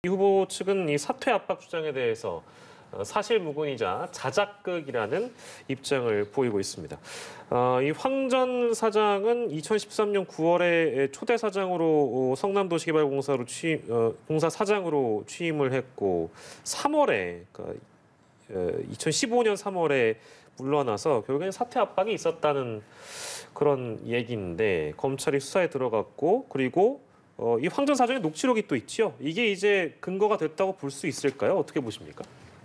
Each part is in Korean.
이 후보 측은 이 사퇴 압박 주장에 대해서 사실무근이자 자작극이라는 입장을 보이고 있습니다. 이 황 전 사장은 2013년 9월에 초대 사장으로 성남도시개발공사로 공사 사장으로 취임을 했고 3월에 그러니까 2015년 3월에 물러나서 결국엔 사퇴 압박이 있었다는 그런 얘기인데 검찰이 수사에 들어갔고 그리고 이 황 전 사장의 녹취록이 또 있죠. 이게 이제 근거가 됐다고 볼 수 있을까요? 어떻게 보십니까?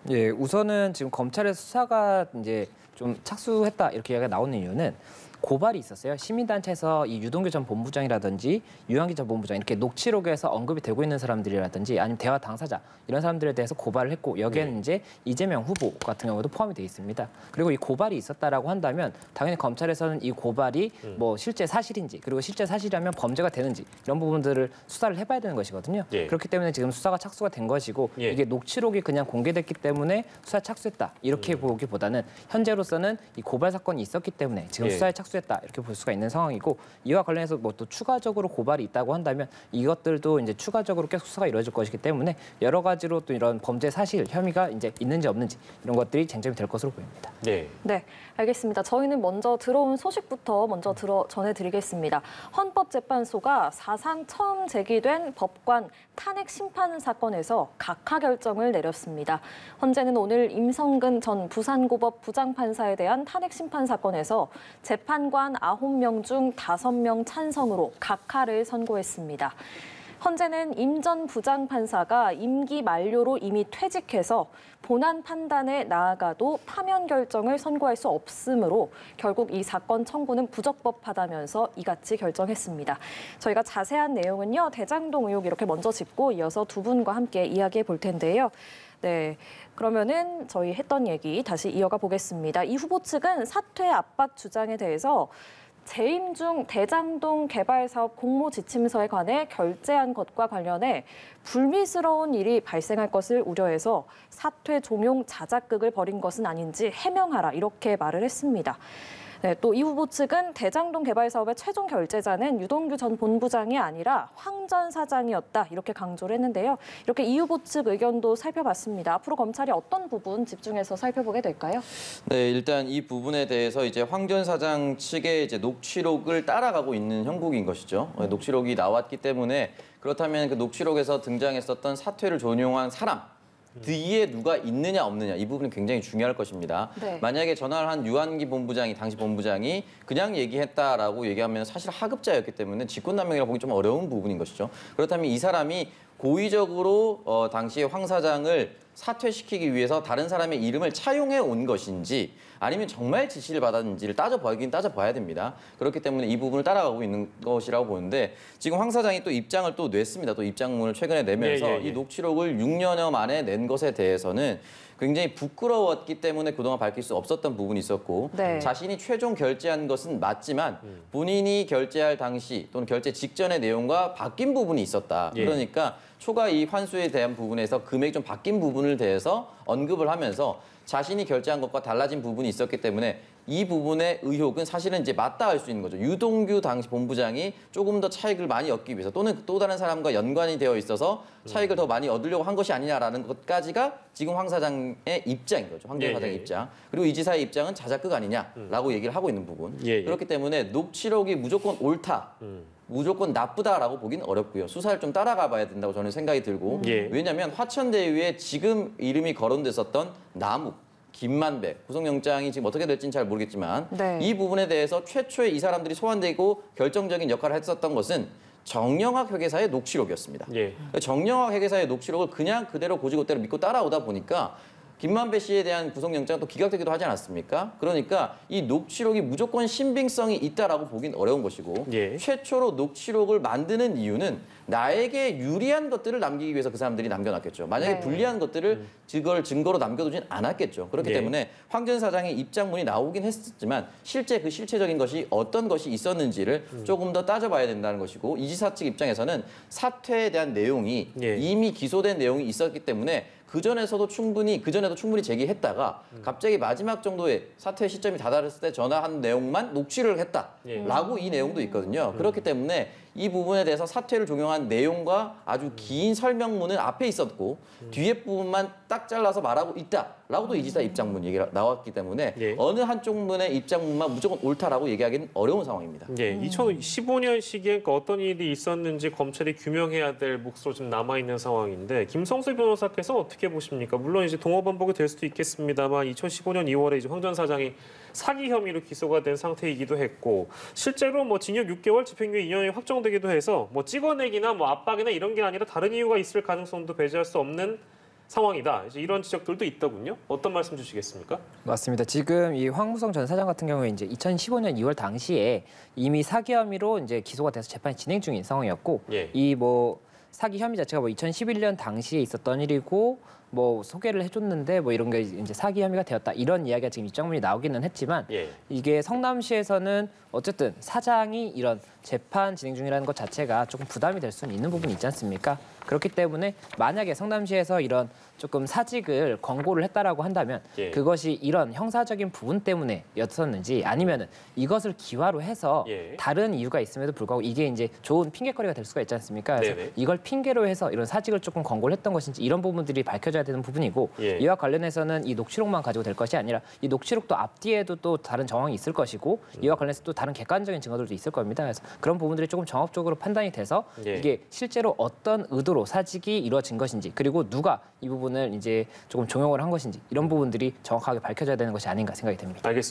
예, 우선은 지금 검찰의 수사가 이제 좀 착수했다 이렇게 이야기가 나오는 이유는 고발이 있었어요. 시민단체에서 이 유동규 전 본부장이라든지 유한기 전 본부장 이렇게 녹취록에서 언급이 되고 있는 사람들이라든지 아니면 대화 당사자 이런 사람들에 대해서 고발을 했고 여기에는 이제 이재명 후보 같은 경우도 포함이 돼 있습니다. 그리고 이 고발이 있었다라고 한다면 당연히 검찰에서는 이 고발이 뭐 실제 사실인지 그리고 실제 사실이라면 범죄가 되는지 이런 부분들을 수사를 해봐야 되는 것이거든요. 그렇기 때문에 지금 수사가 착수가 된 것이고 이게 녹취록이 그냥 공개됐기 때문에 수사에 착수했다 이렇게 보기보다는 현재로서는 이 고발 사건이 있었기 때문에 지금 수사에 착수했다 이렇게 볼 수가 있는 상황이고 이와 관련해서 뭐 또 추가적으로 고발이 있다고 한다면 이것들도 이제 추가적으로 계속 수사가 이루어질 것이기 때문에 여러 가지로 또 이런 범죄 사실 혐의가 이제 있는지 없는지 이런 것들이 쟁점이 될 것으로 보입니다. 네, 알겠습니다. 저희는 먼저 들어온 소식부터 먼저 전해드리겠습니다. 헌법재판소가 사상 처음 제기된 법관 탄핵 심판 사건에서 각하 결정을 내렸습니다. 헌재는 오늘 임성근 전 부산고법 부장판사에 대한 탄핵 심판 사건에서 재판관 9명 중 5명 찬성으로 각하를 선고했습니다. 헌재는 임 전 부장판사가 임기 만료로 이미 퇴직해서 본안 판단에 나아가도 파면 결정을 선고할 수 없으므로 결국 이 사건 청구는 부적법하다면서 이같이 결정했습니다. 저희가 자세한 내용은요, 대장동 의혹 이렇게 먼저 짚고 이어서 두 분과 함께 이야기해 볼 텐데요. 네, 그러면은 저희 했던 얘기 다시 이어가 보겠습니다. 이 후보 측은 사퇴 압박 주장에 대해서 재임 중 대장동 개발 사업 공모 지침서에 관해 결재한 것과 관련해 불미스러운 일이 발생할 것을 우려해서 사퇴 종용 자작극을 벌인 것은 아닌지 해명하라 이렇게 말을 했습니다. 네, 또 이 후보 측은 대장동 개발 사업의 최종 결재자는 유동규 전 본부장이 아니라 황 전 사장이었다 이렇게 강조를 했는데요. 이렇게 이 후보 측 의견도 살펴봤습니다. 앞으로 검찰이 어떤 부분 집중해서 살펴보게 될까요? 네, 일단 이 부분에 대해서 이제 황 전 사장 측의 이제 녹취록을 따라가고 있는 형국인 것이죠. 녹취록이 나왔기 때문에 그렇다면 그 녹취록에서 등장했었던 사퇴를 전용한 사람 뒤에 누가 있느냐 없느냐 이 부분이 굉장히 중요할 것입니다. 만약에 전화를 한 유한기 본부장이 당시 본부장이 그냥 얘기했다라고 얘기하면 사실 하급자였기 때문에 직권남용이라고 보기 좀 어려운 부분인 것이죠. 그렇다면 이 사람이 고의적으로 당시에 황 사장을 사퇴시키기 위해서 다른 사람의 이름을 차용해 온 것인지 아니면 정말 지시를 받았는지를 따져봐야 됩니다. 그렇기 때문에 이 부분을 따라가고 있는 것이라고 보는데 지금 황 사장이 또 입장을 또 냈습니다. 또 입장문을 최근에 내면서 이 녹취록을 6년여 만에 낸 것에 대해서는 굉장히 부끄러웠기 때문에 그동안 밝힐 수 없었던 부분이 있었고 자신이 최종 결재한 것은 맞지만 본인이 결재할 당시 또는 결재 직전의 내용과 바뀐 부분이 있었다. 그러니까 초과 이익 환수에 대한 부분에서 금액이 좀 바뀐 부분을 대해서 언급을 하면서 자신이 결재한 것과 달라진 부분이 있었기 때문에 이 부분의 의혹은 사실은 이제 맞다 할 수 있는 거죠. 유동규 당시 본부장이 조금 더 차익을 많이 얻기 위해서 또는 또 다른 사람과 연관이 되어 있어서 차익을 더 많이 얻으려고 한 것이 아니냐라는 것까지가 지금 황 사장의 입장인 거죠. 황 전 사장의 입장. 그리고 이 지사의 입장은 자작극 아니냐라고 얘기를 하고 있는 부분. 그렇기 때문에 녹취록이 무조건 옳다. 무조건 나쁘다라고 보기는 어렵고요. 수사를 좀 따라가 봐야 된다고 저는 생각이 들고 왜냐하면 화천대유에 지금 이름이 거론됐었던 나무, 김만배, 구속영장이 지금 어떻게 될지는 잘 모르겠지만 이 부분에 대해서 최초에 이 사람들이 소환되고 결정적인 역할을 했었던 것은 정영학 회계사의 녹취록이었습니다. 정영학 회계사의 녹취록을 그냥 그대로 고지고대로 믿고 따라오다 보니까 김만배 씨에 대한 구속영장은 또 기각되기도 하지 않았습니까? 그러니까 이 녹취록이 무조건 신빙성이 있다라고 보긴 어려운 것이고 최초로 녹취록을 만드는 이유는 나에게 유리한 것들을 남기기 위해서 그 사람들이 남겨놨겠죠. 만약에 불리한 것들을 그걸 증거로 남겨두진 않았겠죠. 그렇기 때문에 황 전 사장의 입장문이 나오긴 했었지만 실제 그 실체적인 것이 어떤 것이 있었는지를 조금 더 따져봐야 된다는 것이고 이 지사 측 입장에서는 사퇴에 대한 내용이 이미 기소된 내용이 있었기 때문에 그전에도 충분히 제기했다가 갑자기 마지막 정도의 사퇴 시점이 다다랐을 때 전화한 내용만 녹취를 했다라고 이 내용도 있거든요. 그렇기 때문에 이 부분에 대해서 사퇴를 종용한 내용과 아주 긴 설명문은 앞에 있었고 뒤에 부분만 딱 잘라서 말하고 있다라고도 이 지사 입장문 얘기가 나왔기 때문에 예. 어느 한쪽 문의 입장문만 무조건 옳다라고 얘기하기는 어려운 상황입니다. 예, 2015년 시기에 어떤 일이 있었는지 검찰이 규명해야 될 몫으로 좀 남아 있는 상황인데 김성수 변호사께서 어떻게 보십니까? 물론 이제 동어반복이 될 수도 있겠습니다만 2015년 2월에 이제 황 전 사장이 사기 혐의로 기소가 된 상태이기도 했고 실제로 뭐 징역 6개월, 집행유예 2년이 확정되기도 해서 뭐 찍어내기나 뭐 압박이나 이런 게 아니라 다른 이유가 있을 가능성도 배제할 수 없는 상황이다. 이제 이런 지적들도 있더군요. 어떤 말씀 주시겠습니까? 맞습니다. 지금 이 황무성 전 사장 같은 경우에 이제 2015년 2월 당시에 이미 사기 혐의로 이제 기소가 돼서 재판이 진행 중인 상황이었고 예. 이 뭐 사기 혐의 자체가 뭐 2011년 당시에 있었던 일이고 뭐 소개를 해줬는데 뭐 이런 게 이제 사기 혐의가 되었다 이런 이야기가 지금 입장문이 나오기는 했지만 예. 이게 성남시에서는 어쨌든 사장이 이런 재판 진행 중이라는 것 자체가 조금 부담이 될 수는 있는 부분이 있지 않습니까? 그렇기 때문에 만약에 성남시에서 이런 조금 사직을 권고를 했다라고 한다면 예. 그것이 이런 형사적인 부분 때문에였었는지 아니면은 이것을 기화로 해서 예. 다른 이유가 있음에도 불구하고 이게 이제 좋은 핑계거리가 될 수가 있지 않습니까? 그래서 네네. 이걸 핑계로 해서 이런 사직을 조금 권고를 했던 것인지 이런 부분들이 밝혀져야 되는 부분이고 예. 이와 관련해서는 이 녹취록만 가지고 될 것이 아니라 이 녹취록도 앞뒤에도 또 다른 정황이 있을 것이고 이와 관련해서 또 다른 객관적인 증거들도 있을 겁니다. 그래서 그런 부분들이 조금 종합적으로 판단이 돼서 예. 이게 실제로 어떤 의도로 사직이 이루어진 것인지 그리고 누가 이 부분을 이제 조금 종용을 한 것인지 이런 부분들이 정확하게 밝혀져야 되는 것이 아닌가 생각이 됩니다. 알겠습니다.